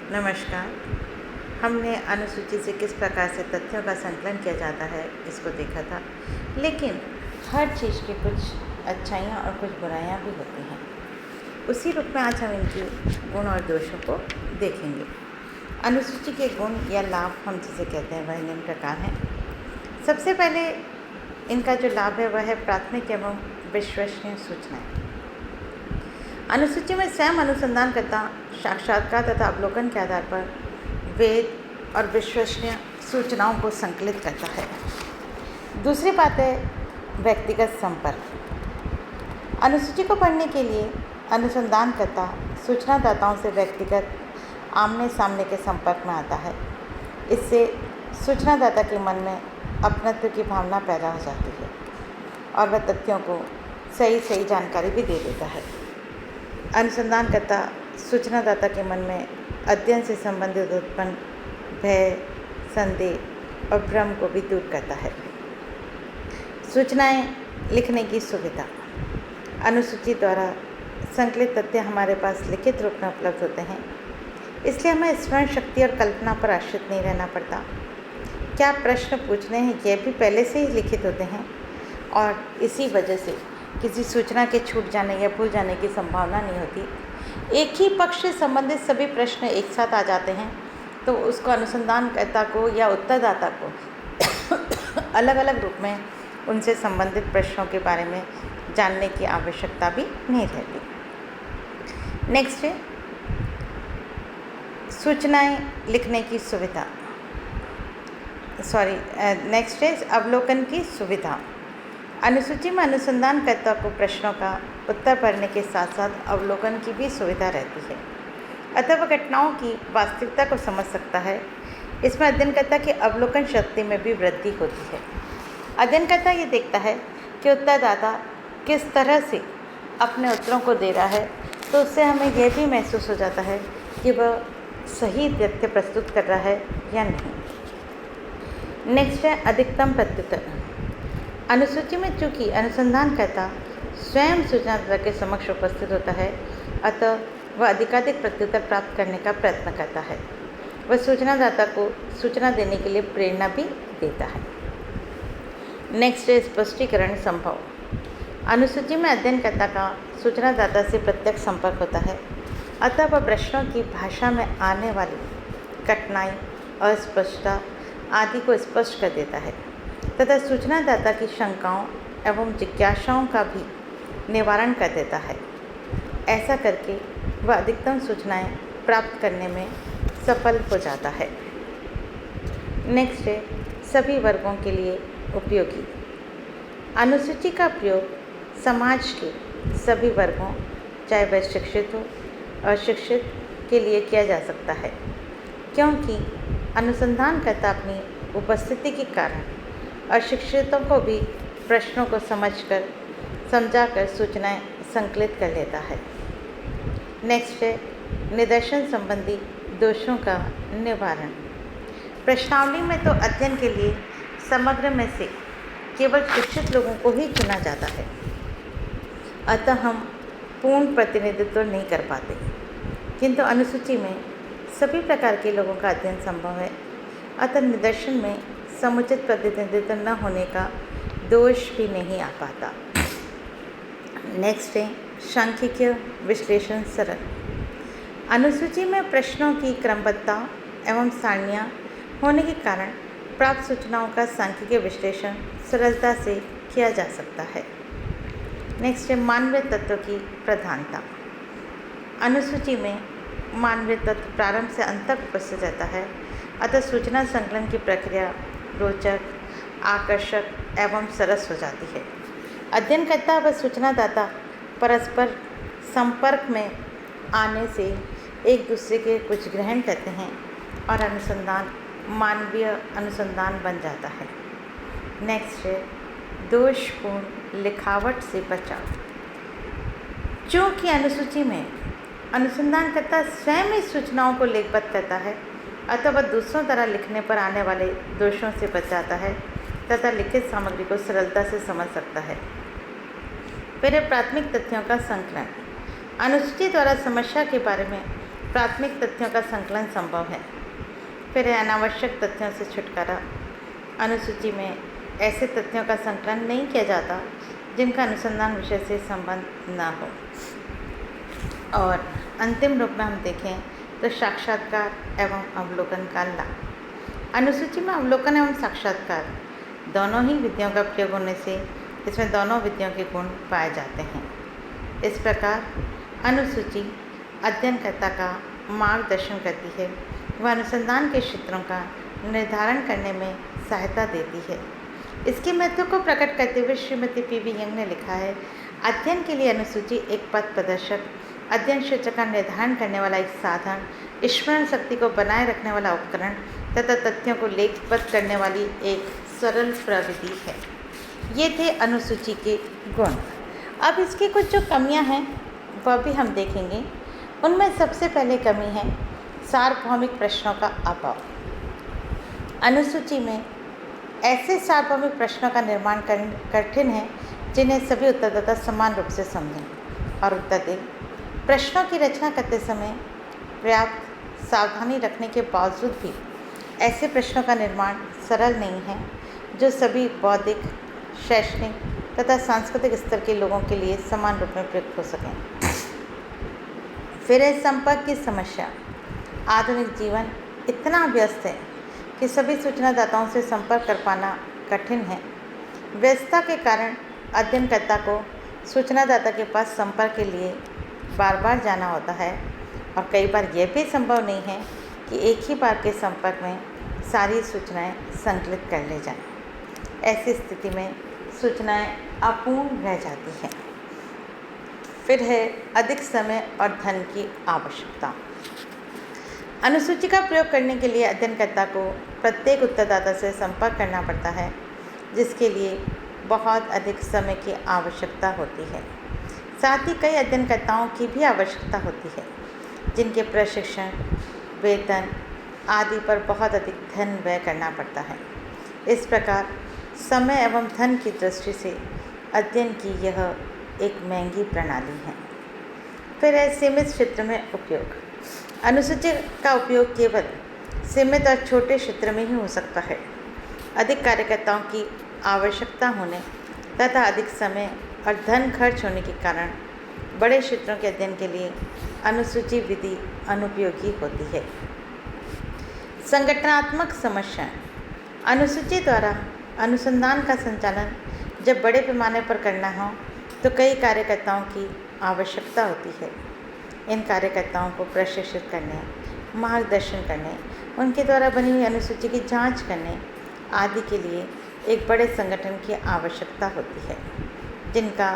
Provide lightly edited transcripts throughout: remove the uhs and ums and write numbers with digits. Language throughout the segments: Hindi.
नमस्कार। हमने अनुसूची से किस प्रकार से तथ्यों का संकलन किया जाता है इसको देखा था, लेकिन हर चीज़ की कुछ अच्छाइयाँ और कुछ बुराइयाँ भी होती हैं। उसी रूप में आज हम इनकी गुण और दोषों को देखेंगे। अनुसूची के गुण या लाभ हम जिसे कहते हैं वह निम्न प्रकार हैं। सबसे पहले इनका जो लाभ है वह है प्राथमिक एवं विश्वसनीय सूचनाएँ। अनुसूची में स्वयं अनुसंधानकर्ता साक्षात्कार तथा अवलोकन के आधार पर वेद और विश्वसनीय सूचनाओं को संकलित करता है। दूसरी बात है व्यक्तिगत संपर्क। अनुसूची को पढ़ने के लिए अनुसंधानकर्ता सूचनादाताओं से व्यक्तिगत आमने सामने के संपर्क में आता है। इससे सूचनादाता के मन में अपनत्व की भावना पैदा हो जाती है और वह तथ्यों को सही जानकारी भी दे देता है। अनुसंधानकर्ता सूचनादाता के मन में अध्ययन से संबंधित उत्पन्न भय, संदेह और भ्रम को भी दूर करता है। सूचनाएं लिखने की सुविधा। अनुसूची द्वारा संकलित तथ्य हमारे पास लिखित रूप में उपलब्ध होते हैं, इसलिए हमें स्मरण शक्ति और कल्पना पर आश्रित नहीं रहना पड़ता। क्या प्रश्न पूछने हैं यह भी पहले से ही लिखित होते हैं और इसी वजह से किसी सूचना के छूट जाने या भूल जाने की संभावना नहीं होती। एक ही पक्ष से संबंधित सभी प्रश्न एक साथ आ जाते हैं तो उसको अनुसंधानकर्ता को या उत्तरदाता को अलग अलग रूप में उनसे संबंधित प्रश्नों के बारे में जानने की आवश्यकता भी नहीं रहती। नेक्स्ट है सूचनाएं लिखने की सुविधा। नेक्स्ट है अवलोकन की सुविधा। अनुसूची में अनुसंधानकर्ता को प्रश्नों का उत्तर पढ़ने के साथ साथ अवलोकन की भी सुविधा रहती है, अतः वह घटनाओं की वास्तविकता को समझ सकता है। इसमें अध्ययनकर्ता की अवलोकन शक्ति में भी वृद्धि होती है। अध्ययनकर्ता ये देखता है कि उत्तरदाता किस तरह से अपने उत्तरों को दे रहा है, तो उससे हमें यह भी महसूस हो जाता है कि वह सही तथ्य प्रस्तुत कर रहा है या नहीं। नेक्स्ट है अधिकतम प्रत्युत्तर। अनुसूची में चूँकि अनुसंधानकर्ता स्वयं सूचनादाता के समक्ष उपस्थित होता है, अतः वह अधिकाधिक प्रत्युत्तर प्राप्त करने का प्रयत्न करता है। वह सूचनादाता को सूचना देने के लिए प्रेरणा भी देता है। नेक्स्ट है स्पष्टीकरण संभव। अनुसूची में अध्ययनकर्ता का सूचनादाता से प्रत्यक्ष संपर्क होता है, अतः वह प्रश्नों की भाषा में आने वाली कठिनाई, अस्पष्टता आदि को स्पष्ट कर देता है तथा सूचनादाता की शंकाओं एवं जिज्ञासाओं का भी निवारण कर देता है। ऐसा करके वह अधिकतम सूचनाएं प्राप्त करने में सफल हो जाता है। नेक्स्ट है सभी वर्गों के लिए उपयोगी। अनुसूची का प्रयोग समाज के सभी वर्गों, चाहे वह शिक्षित हो अशिक्षित, के लिए किया जा सकता है, क्योंकि अनुसंधानकर्ता अपनी उपस्थिति के कारण अशिक्षितों को भी प्रश्नों को समझाकर सूचनाएं संकलित कर लेता है। नेक्स्ट है निदर्शन संबंधी दोषों का निवारण। प्रश्नावली में तो अध्ययन के लिए समग्र में से केवल शिक्षित लोगों को ही चुना जाता है, अतः हम पूर्ण प्रतिनिधित्व नहीं कर पाते, किंतु अनुसूची में सभी प्रकार के लोगों का अध्ययन संभव है, अतः निदर्शन में समुचित प्रतिनिधित्व न होने का दोष भी नहीं आ पाता। नेक्स्ट है सांख्यिकीय विश्लेषण सरल। अनुसूची में प्रश्नों की क्रमबद्धता एवं सारणियाँ होने के कारण प्राप्त सूचनाओं का सांख्यिकीय विश्लेषण सरलता से किया जा सकता है। नेक्स्ट है मानवीय तत्व की प्रधानता। अनुसूची में मानवीय तत्व प्रारंभ से अंत तक उपस्थित रहता है, अतः सूचना संकलन की प्रक्रिया रोचक, आकर्षक एवं सरस हो जाती है। अध्ययनकर्ता व सूचनादाता परस्पर संपर्क में आने से एक दूसरे के कुछ ग्रहण करते हैं और अनुसंधान मानवीय अनुसंधान बन जाता है। नेक्स्ट है दोषपूर्ण लिखावट से बचाव। चूँकि अनुसूची में अनुसंधानकर्ता स्वयं ही सूचनाओं को लेखबद्ध करता है, अतः वह दूसरों द्वारा लिखने पर आने वाले दोषों से बच जाता है तथा लिखित सामग्री को सरलता से समझ सकता है। फिर प्राथमिक तथ्यों का संकलन। अनुसूची द्वारा समस्या के बारे में प्राथमिक तथ्यों का संकलन संभव है। फिर है अनावश्यक तथ्यों से छुटकारा। अनुसूची में ऐसे तथ्यों का संकलन नहीं किया जाता जिनका अनुसंधान विषय से संबंध न हो। और अंतिम रूप में हम देखें तो साक्षात्कार एवं अवलोकन का लाभ। अनुसूची में अवलोकन एवं साक्षात्कार दोनों ही विधियों का प्रयोग होने से इसमें दोनों विधियों के गुण पाए जाते हैं। इस प्रकार अनुसूची अध्ययनकर्ता का मार्गदर्शन करती है व अनुसंधान के क्षेत्रों का निर्धारण करने में सहायता देती है। इसके महत्व को प्रकट करते हुए श्रीमती पी.वी. यंग ने लिखा है, अध्ययन के लिए अनुसूची एक पथ प्रदर्शक, अध्ययन क्षेत्र का निर्धारण करने वाला एक साधन, स्मरण शक्ति को बनाए रखने वाला उपकरण तथा तथ्यों को लेखबद्ध करने वाली एक सरल प्रविधि है। ये थे अनुसूची के गुण। अब इसकी कुछ जो कमियां हैं वह भी हम देखेंगे। उनमें सबसे पहले कमी है सार्वभौमिक प्रश्नों का अभाव। अनुसूची में ऐसे सार्वभौमिक प्रश्नों का निर्माण कठिन है जिन्हें सभी उत्तरदाता समान रूप से समझें और उत्तर दें। प्रश्नों की रचना करते समय पर्याप्त सावधानी रखने के बावजूद भी ऐसे प्रश्नों का निर्माण सरल नहीं है जो सभी बौद्धिक, शैक्षणिक तथा सांस्कृतिक स्तर के लोगों के लिए समान रूप में प्रयुक्त हो सकें। फिर है संपर्क की समस्या। आधुनिक जीवन इतना व्यस्त है कि सभी सूचनादाताओं से संपर्क कर पाना कठिन है। व्यस्तता के कारण अध्ययनकर्ता को सूचनादाता के पास संपर्क के लिए बार बार जाना होता है और कई बार यह भी संभव नहीं है कि एक ही बार के संपर्क में सारी सूचनाएं संकलित कर ले जाएं। ऐसी स्थिति में सूचनाएं अपूर्ण रह जाती हैं। फिर है अधिक समय और धन की आवश्यकता। अनुसूची का प्रयोग करने के लिए अध्ययनकर्ता को प्रत्येक उत्तरदाता से संपर्क करना पड़ता है, जिसके लिए बहुत अधिक समय की आवश्यकता होती है। साथ ही कई अध्ययनकर्ताओं की भी आवश्यकता होती है जिनके प्रशिक्षण, वेतन आदि पर बहुत अधिक धन व्यय करना पड़ता है। इस प्रकार समय एवं धन की दृष्टि से अध्ययन की यह एक महंगी प्रणाली है। फिर है सीमित क्षेत्र में उपयोग। अनुसूची का उपयोग केवल सीमित और छोटे क्षेत्र में ही हो सकता है। अधिक कार्यकर्ताओं की आवश्यकता होने तथा अधिक समय और धन खर्च होने के कारण बड़े क्षेत्रों के अध्ययन के लिए अनुसूची विधि अनुपयोगी होती है। संगठनात्मक समस्याएं। अनुसूची द्वारा अनुसंधान का संचालन जब बड़े पैमाने पर करना हो तो कई कार्यकर्ताओं की आवश्यकता होती है। इन कार्यकर्ताओं को प्रशिक्षित करने, मार्गदर्शन करने, उनके द्वारा बनी हुई अनुसूची की जांच करने आदि के लिए एक बड़े संगठन की आवश्यकता होती है, जिनका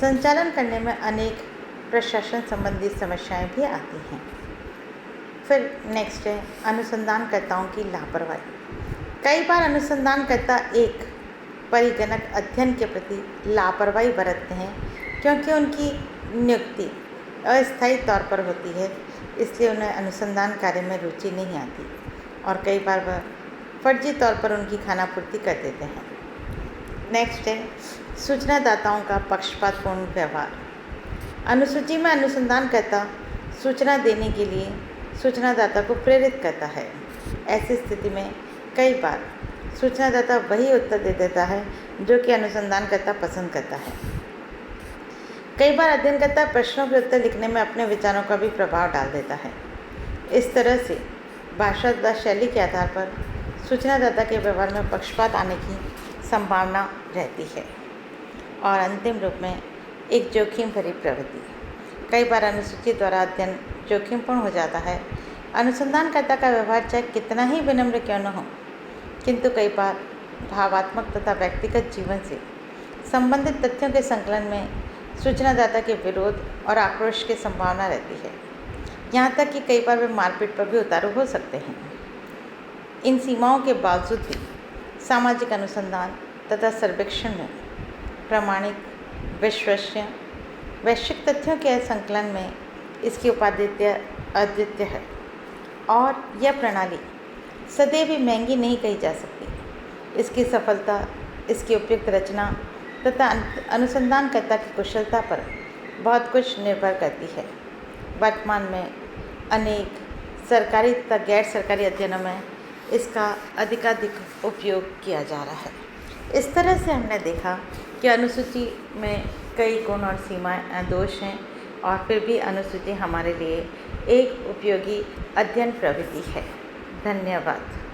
संचालन करने में अनेक प्रशासन संबंधी समस्याएं भी आती हैं। फिर नेक्स्ट है अनुसंधानकर्ताओं की लापरवाही। कई बार अनुसंधानकर्ता एक परिगणक अध्ययन के प्रति लापरवाही बरतते हैं क्योंकि उनकी नियुक्ति अस्थायी तौर पर होती है, इसलिए उन्हें अनुसंधान कार्य में रुचि नहीं आती और कई बार वह फर्जी तौर पर उनकी खानापूर्ति कर देते हैं। नेक्स्ट है सूचनादाताओं का पक्षपातपूर्ण व्यवहार। अनुसूची में अनुसंधानकर्ता सूचना देने के लिए सूचनादाता को प्रेरित करता है। ऐसी स्थिति में कई बार सूचनादाता वही उत्तर दे देता है जो कि अनुसंधानकर्ता पसंद करता है। कई बार अध्ययनकर्ता प्रश्नों के उत्तर लिखने में अपने विचारों का भी प्रभाव डाल देता है। इस तरह से भाषा तथा शैली के आधार पर सूचनादाता के व्यवहार में पक्षपात आने की संभावना रहती है। और अंतिम रूप में एक जोखिम भरी प्रवृत्ति। कई बार अनुसूची द्वारा अध्ययन जोखिमपूर्ण हो जाता है। अनुसंधानकर्ता का व्यवहार चाहे कितना ही विनम्र क्यों न हो, किंतु कई बार भावात्मक तथा व्यक्तिगत जीवन से संबंधित तथ्यों के संकलन में सूचनादाता के विरोध और आक्रोश की संभावना रहती है। यहाँ तक कि कई बार वे मारपीट पर भी उतारू हो सकते हैं। इन सीमाओं के बावजूद भी सामाजिक अनुसंधान तथा सर्वेक्षण में प्रामाणिक, विश्वसनीय, वैश्विक तथ्यों के संकलन में इसकी उपादेय अद्वितीय है और यह प्रणाली सदैव भी महंगी नहीं कही जा सकती। इसकी सफलता इसकी उपयुक्त रचना तथा अनुसंधानकर्ता की कुशलता पर बहुत कुछ निर्भर करती है। वर्तमान में अनेक सरकारी तथा गैर सरकारी अध्ययनों में इसका अधिकाधिक उपयोग किया जा रहा है। इस तरह से हमने देखा कि अनुसूची में कई गुण और सीमाएं दोष हैं और फिर भी अनुसूची हमारे लिए एक उपयोगी अध्ययन प्रविधि है। धन्यवाद।